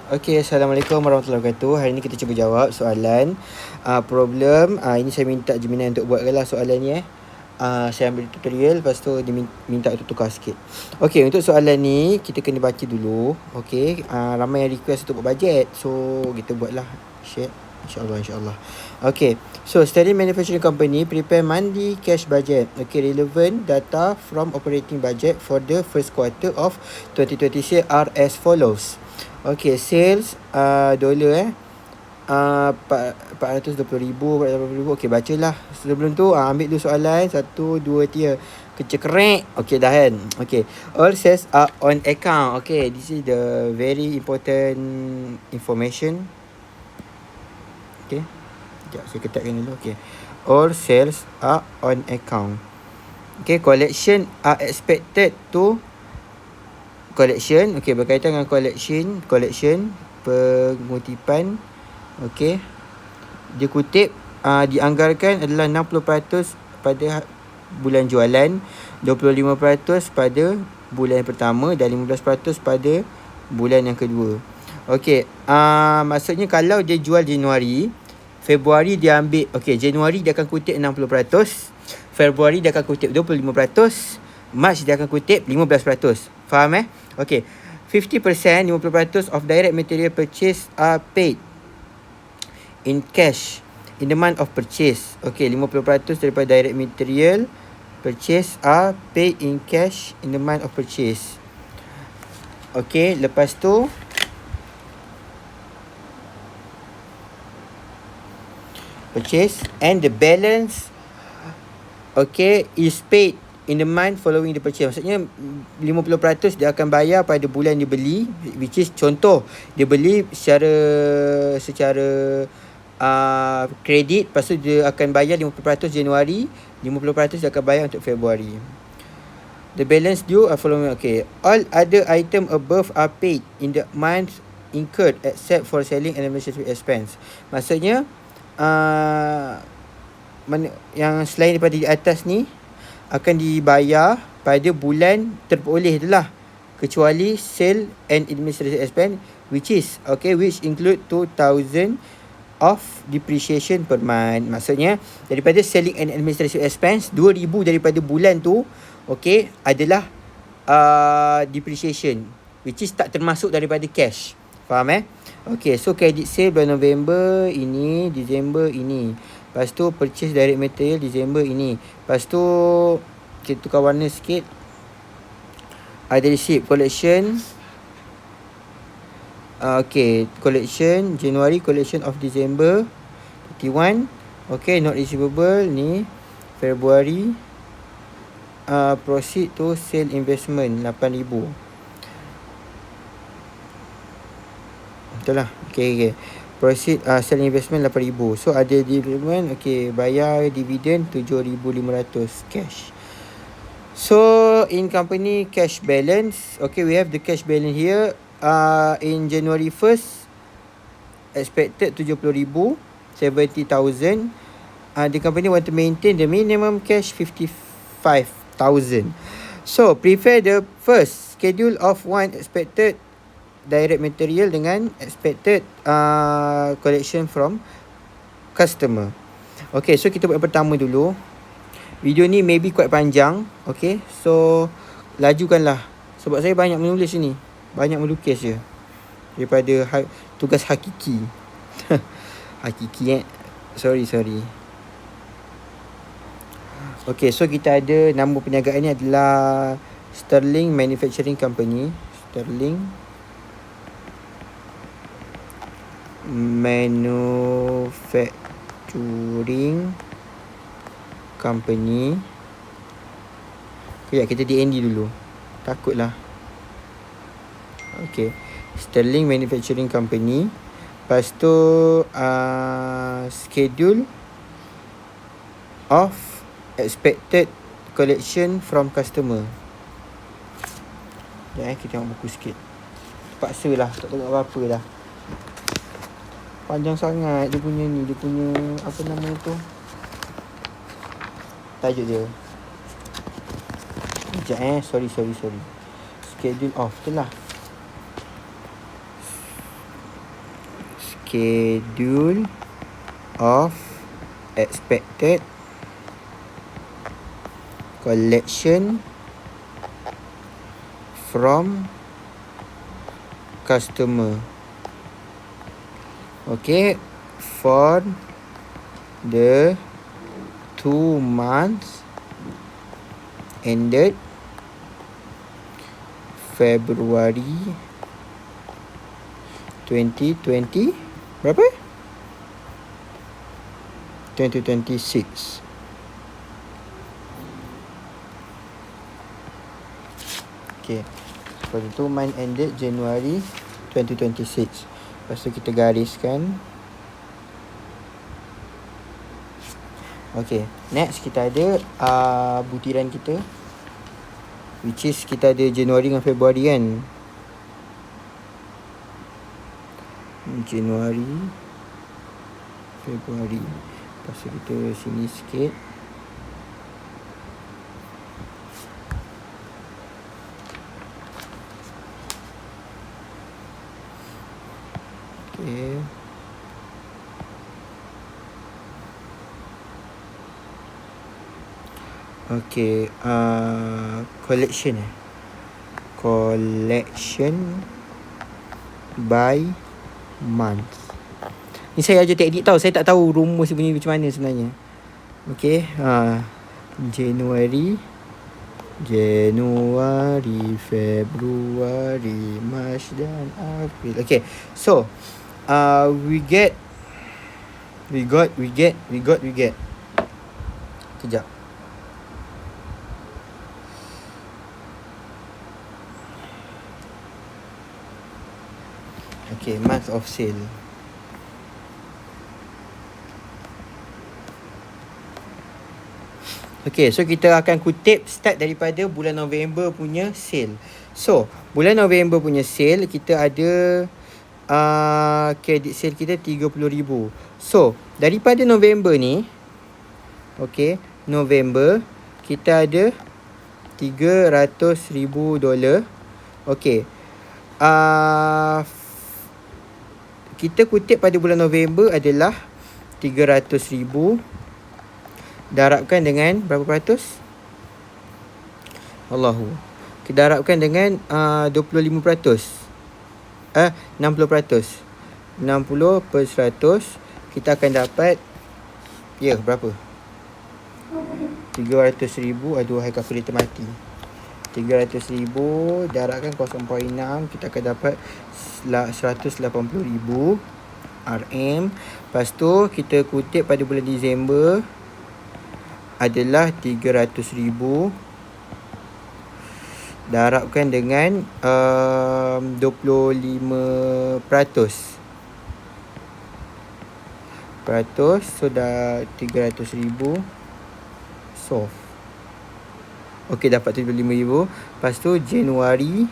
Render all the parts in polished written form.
Okey, Assalamualaikum warahmatullahi wabarakatuh. Hari ni kita cuba jawab soalan problem. Ini saya minta Gemini untuk buatkanlah soalan ni saya ambil tutorial, lepas tu dia minta untuk tukar sikit. Okey, untuk soalan ni kita kena baca dulu. Okey, ramai yang request untuk buat bajet, so kita buatlah share, insyaAllah. Okay, so Sterling Manufacturing Company prepare monthly cash budget. Okay, relevant data from operating budget for the first quarter of 2026 are as follows. Okay, sales dolar 420,000, 480,000. Okay, bacalah. Sebelum tu ambil dulu soalan 1, 2, 3. Kecekrek. Okay, dah kan. Okay, all sales are on account. Okay, this is the very important information. Okay, sekejap saya ketatkan dulu. Okay, all sales are on account. Okay, collection are expected to collection. Okay, berkaitan dengan collection pengutipan. Okay, dia kutip dianggarkan adalah 60% pada bulan jualan, 25% pada bulan pertama dan 15% pada bulan yang kedua. Okay, maksudnya kalau dia jual Januari, Februari dia ambil, okay, Januari dia akan kutip 60%, Februari dia akan kutip 25%, March dia akan kutip 15%. Faham Okay, 50%, 50% of direct material purchase are paid in cash in the month of purchase. Okay, 50% daripada direct material purchase are paid in cash in the month of purchase. Okay, lepas tu purchase and the balance, okay, is paid in the month following the purchase. Maksudnya 50% dia akan bayar pada bulan dia beli, which is contoh dia beli secara kredit, lepas tu dia akan bayar 50% Januari, 50% dia akan bayar untuk Februari. The balance due are following. Okay, all other item above are paid in the month incurred except for selling and administrative expense. Maksudnya yang selain daripada di atas ni akan dibayar pada bulan terperoleh tu lah, kecuali sale and administrative expense, which include 2,000 of depreciation per month. Maksudnya daripada selling and administrative expense, 2,000 daripada bulan tu, okay, adalah depreciation, which is tak termasuk daripada cash. Faham Okay, so credit sale bulan November ini, Disember ini. Lepas tu purchase direct material Disember ini. Lepas tu kita tukar warna sikit. Ada receipt collection. Okay, collection January, collection of December 31. Okay, not receivable ni February. Proceed to sale investment 8,000. Betul lah. Okay. Proceed sell investment 8,000. So ada dividend, okay, bayar dividend 7,500 cash. So in company cash balance, okay, we have the cash balance here. In January 1st expected 70,000, 70,000. The company want to maintain the minimum cash 55,000. So prepare the first schedule of one expected direct material dengan expected collection from customer. Okay, so kita buat yang pertama dulu. Video ni maybe quite panjang. Okay, so lajukanlah, sebab saya banyak menulis ni, banyak melukis je daripada tugas hakiki. Hakiki sorry. Okay, so kita ada nama perniagaan ni adalah Sterling Manufacturing Company. Sterling Manufacturing Company. Kejap, kita DND dulu, takutlah. Okay, Sterling Manufacturing Company. Lepas tu schedule of expected collection from customer. Kita tengok buku sikit. Terpaksa lah, tak tengok apa-apa dah. Panjang sangat dia punya ni. Dia punya apa nama tu, tajuk dia. Sekejap sorry. Schedule off tu lah. schedule of expected collection from customer. Okay, for the 2 months ended February 2020 berapa? 2026. Okay, for the 2 months ended January 2026. Lepas tu kita gariskan. Okay, next kita ada butiran kita, which is kita ada Januari dengan Februari kan. Januari, Februari. Lepas tu kita sini sikit. Okay. Okay, collection by month. Ni saya aja teknik tau, saya tak tahu rumus bunyi macam mana sebenarnya. Okay, Januari, Februari, Mac dan April. Okay, so we get. Kejap. Okay, month of sale. Okay, so kita akan kutip start daripada bulan November punya sale. So, bulan November punya sale kita ada credit sale kita 30,000. So, daripada November ni, okay, November kita ada $300,000. Okay, kita kutip pada bulan November adalah 300,000 darabkan dengan berapa peratus? Allahu. Kita darabkan dengan 25%. 60%. 60 per 100 kita akan dapat berapa? 300,000. Aduh, hai kalkulator mati. 300,000 darabkan 0.6 kita akan dapat 180,000 RM. Lepas tu kita kutip pada bulan Disember adalah 300,000 darabkan dengan 25%. So dah 300,000 soft. Okey, dapat 75,000. Lepas tu Januari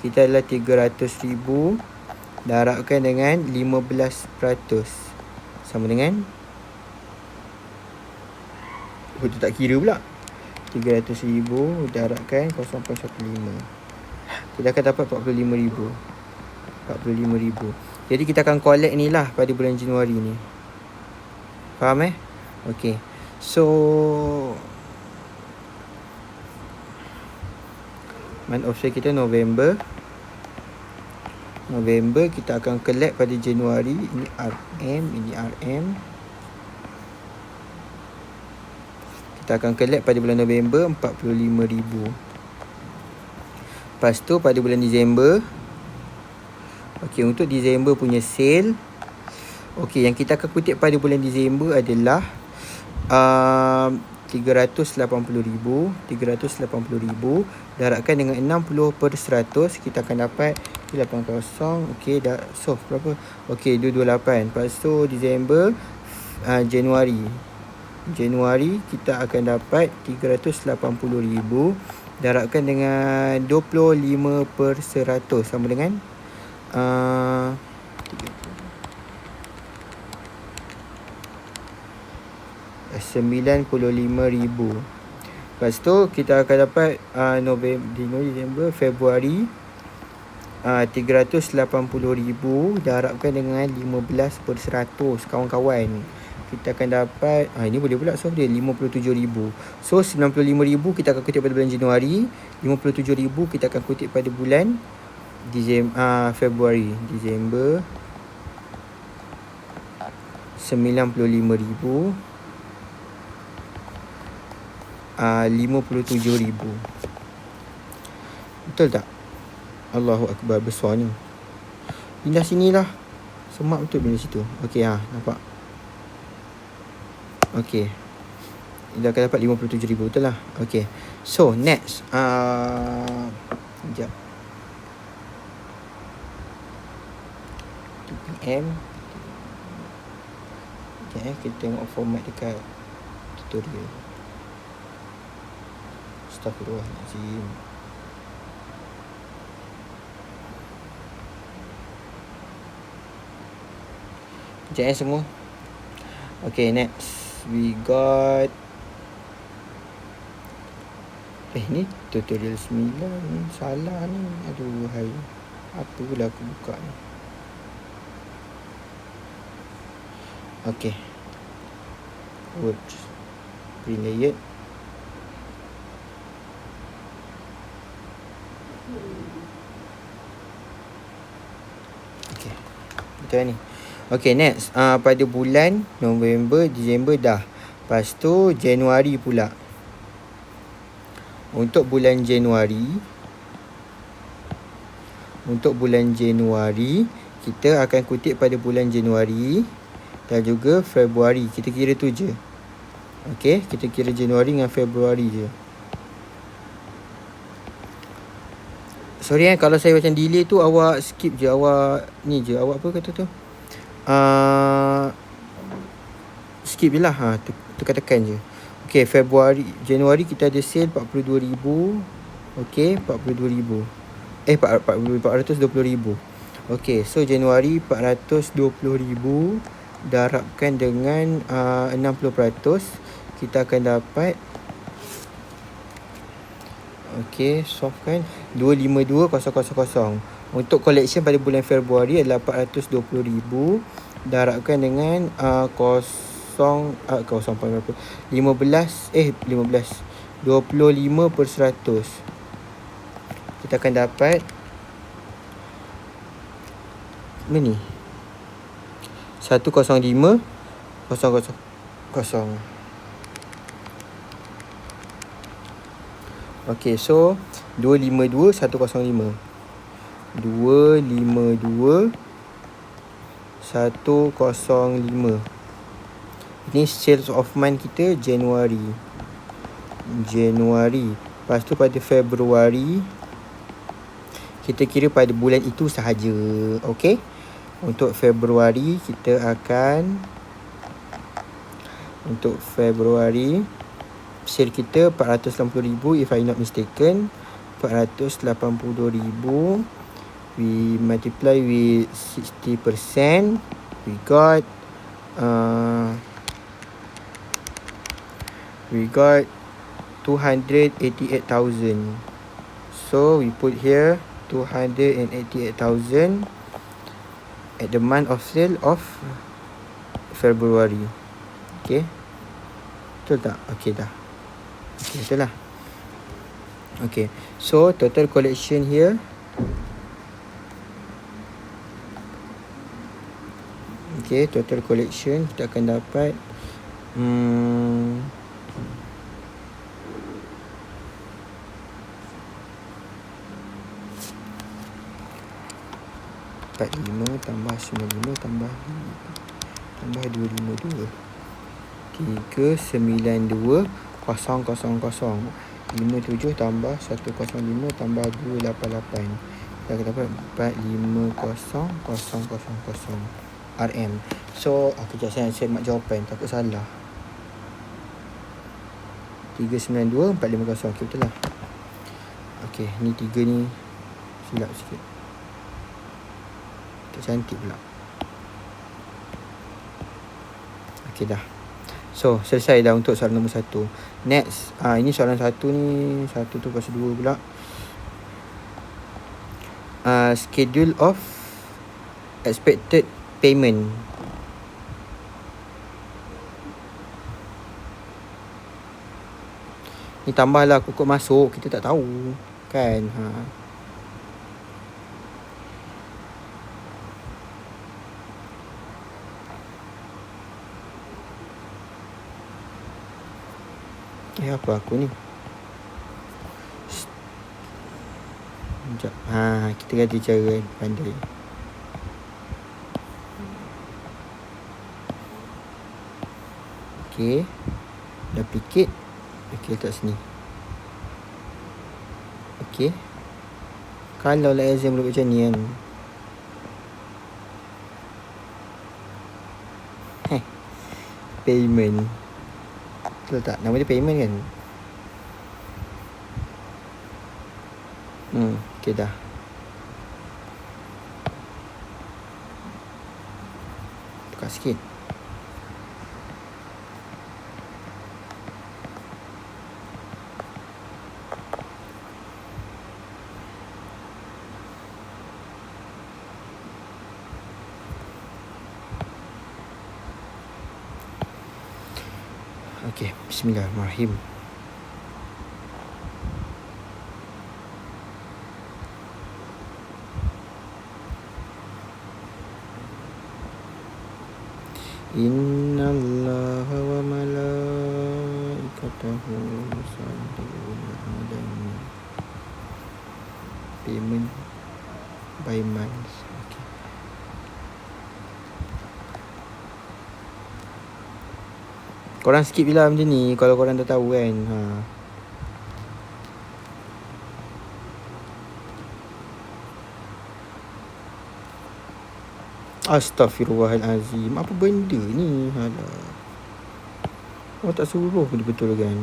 kita adalah 300,000 darabkan dengan 15%. Sama dengan tu tak kira pula. 300,000 darabkan 0.15. Kita akan dapat 45,000. 45,000. Jadi kita akan collect ni lah pada bulan Januari ni. Faham Okey. So month of sale kita November kita akan collect pada Januari. Ini RM. Kita akan collect pada bulan November 45,000. Lepas tu pada bulan Disember, okey, untuk Disember punya sale, okey, yang kita akan kutip pada bulan Disember adalah 380,000 darabkan dengan 60%, kita akan dapat 80. Okey, dah soft berapa? Okey, 228. Lepas tu Disember, Januari kita akan dapat 380,000 darabkan dengan 25%, sama dengan 95,000. Lepas tu kita akan dapat November, Disember, Februari. 380,000 darabkan dengan 15 per 100 kawan-kawan. Kita akan dapat ini boleh pula solve dia 57,000. So 95,000 kita akan kutip pada bulan Januari, 57,000 kita akan kutip pada bulan Februari. Disember 95,000, 57,000. Betul tak? Allahu Akbar, besarnya. Pindah sinilah. Semak betul pindah situ. Okey, nampak? Okey. Dia akan dapat 57,000, betul lah. Okey. So, next. Sekejap. 2pm. Sekejap kita tengok format dekat tutorial. Astaghfirullahaladzim. Sekejap semua. Okay, next. We got ni tutorial 9. Salah ni. Aduh, hai. Apa pula aku buka ni. Okay. Words. Pre-layered. Okay. Betul ni. Okay, next. Pada bulan November, Disember dah. Lepas tu Januari pula. Untuk bulan Januari, kita akan kutip pada bulan Januari dan juga Februari. Kita kira tu je. Okay, kita kira Januari dengan Februari je. Sorry kalau saya macam delay tu, awak skip je. Awak ni je. Awak apa kata tu? Skip je lah. Tekan-tekan je. Okay, Januari kita ada sale 42,000. Okay, 42,000. 420,000. Okay, so Januari 420,000 darabkan dengan 60%, kita akan dapat, okay, soft kan, 252,000. Untuk collection pada bulan Februari adalah 420,000 darabkan dengan 25 per 100. Kita akan dapat mana ni? 105,000. Okay, so 252,105. 252,105. Ini sales of month kita Januari. Lepas tu pada Februari, kita kira pada bulan itu sahaja. Okay. Untuk Februari sale kita 480,000 if I not mistaken. 480,000 we multiply with 60%, we got 288,000. So we put here 288,000 at the month of sale of February. Okay, betul tak? Okay dah. Okay, betul lah. Okay, so total collection here, okay, total collection kita akan dapat 45 tambah 95 tambah 252 392 000. 57 tambah 105 tambah 288. Kita akan dapat 45,000 RM. So kejap saya mak jawapan, takut salah. 392 450. Okay, betul lah. Okay, ni 3 ni silap sikit. Tak cantik pula. Okay dah. So selesai dah untuk soalan nombor 1. Next, ini soalan 1 ni, 1 tu pasal 2 pula. schedule of expected payment. Ni tambahlah kukuk masuk, kita tak tahu kan. Apa aku ni? Sekejap. Kita ganti cara pandai. Okay. Dah pikir. Okay, letak sini. Okay. Kalau lah exam boleh macam ni kan. Payment. Betul tak? Nama dia payment kan? Okay dah. Buka sikit. Okay, bismillahirrahmanirrahim. Innallaha wa malaikatahu yusalluna 'alan payment by months. Okay. Korang skip je lah macam ni kalau korang dah tahu kan. Astaghfirullahalazim. Apa benda ni? Alah. Awak tak suruh betul-betul kan?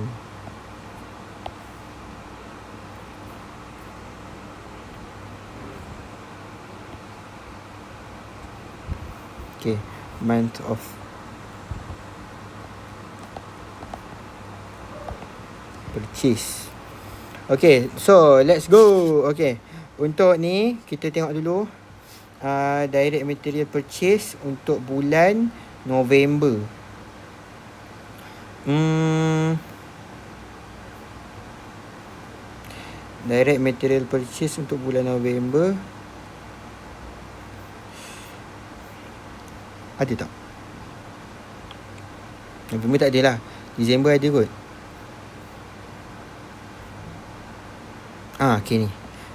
Okay. Month of purchase. Okay, so let's go. Okay, untuk ni kita tengok dulu direct material purchase untuk bulan November. Direct material purchase untuk bulan November ada tak? November tak ada lah. December ada kot. Okay ni.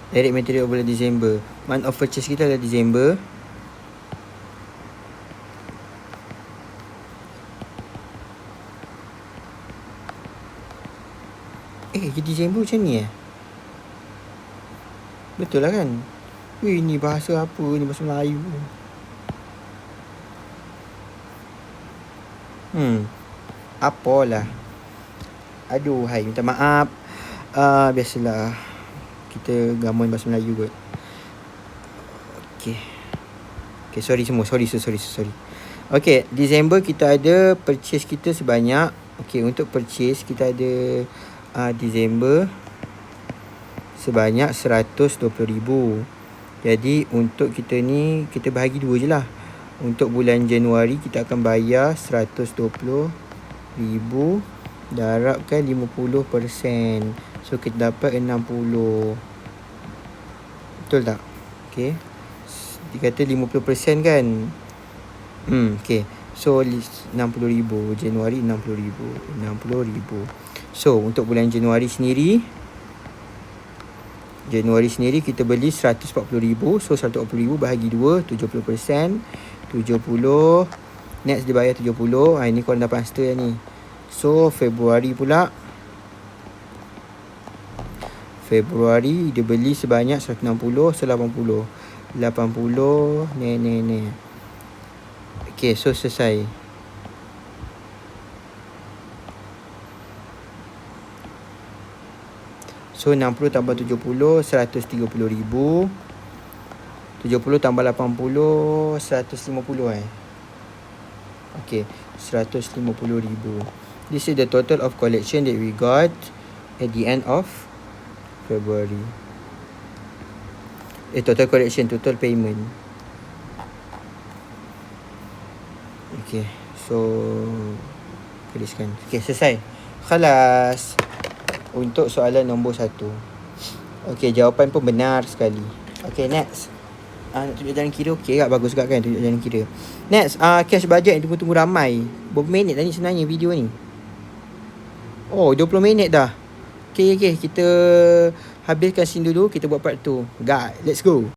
Direct material bulan December. Month of purchase kita adalah December. December macam ni betul lah kan? Weh, ni bahasa apa ni? Bahasa Melayu. Apalah. Aduh, hai, minta maaf. Biasalah kita gaman bahasa Melayu kot. Okay, sorry semua. Sorry. Okay, December kita ada purchase kita sebanyak. Okay, untuk purchase kita ada December sebanyak 120,000. Jadi untuk kita ni, kita bahagi dua je lah. Untuk bulan Januari kita akan bayar 120,000 darabkan 50%. So kita dapat 60. Betul tak? Okay, dikata 50% kan. Okay, so 60,000. Januari 60,000. So untuk bulan Januari sendiri kita beli 140,000. So 140,000 bahagi 2, 70%. 70. Next dia bayar 70. Ini korang dah master ni. So Februari pula. Februari dia beli sebanyak 160. So 80. 80. Ni. Okay, so selesai. So 60 tambah 70, 130,000. 70 tambah 80, 150 Okay, 150,000. This is the total of collection that we got at the end of February. Total correction, total payment. Okay, so tuliskan. Okay, selesai. Khalas. Untuk soalan nombor 1. Okay, jawapan pun benar sekali. Okay, next. Nak tunjuk jalan kira. Okay tak? Bagus juga kan tunjuk jalan kira. Next, cash budget yang tunggu-tunggu ramai. Berapa minit dah ni sebenarnya video ni? Oh, 20 minit dah. Okay, kita habiskan scene dulu. Kita buat part 2. God, let's go.